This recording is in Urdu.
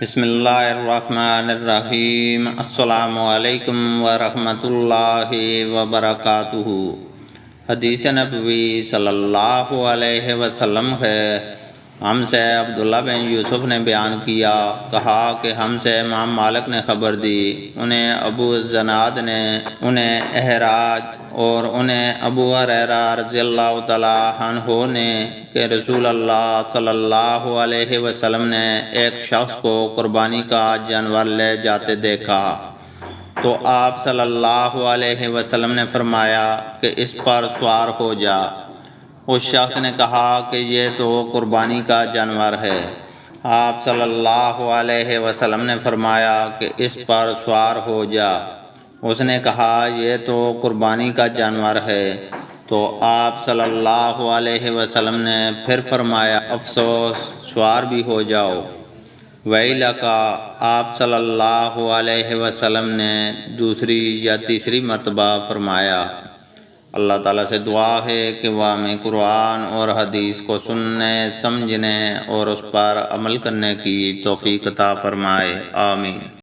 بسم اللہ الرحمن الرحیم۔ السلام علیکم ورحمۃ اللہ وبرکاتہ۔ حدیث نبوی صلی اللہ علیہ وسلم ہے، ہم سے عبداللہ بن یوسف نے بیان کیا، کہا کہ ہم سے امام مالک نے خبر دی، انہیں ابو الزناد نے، انہیں احراج اور انہیں ابو ہریرہ رضی اللہ تعالیٰ عنہ نے کہ رسول اللہ صلی اللہ علیہ وسلم نے ایک شخص کو قربانی کا جانور لے جاتے دیکھا تو آپ صلی اللہ علیہ وسلم نے فرمایا کہ اس پر سوار ہو جا۔ اس شخص نے کہا کہ یہ تو قربانی کا جانور ہے۔ آپ صلی اللہ علیہ وسلم نے فرمایا کہ اس پر سوار ہو جا۔ اس نے کہا یہ تو قربانی کا جانور ہے، تو آپ صلی اللہ علیہ وسلم نے پھر فرمایا افسوس، سوار بھی ہو جاؤ۔ ویلک، آپ صلی اللہ علیہ وسلم نے دوسری یا تیسری مرتبہ فرمایا۔ اللہ تعالیٰ سے دعا ہے کہ وہ ہمیں قرآن اور حدیث کو سننے، سمجھنے اور اس پر عمل کرنے کی توفیق عطا فرمائے، آمین۔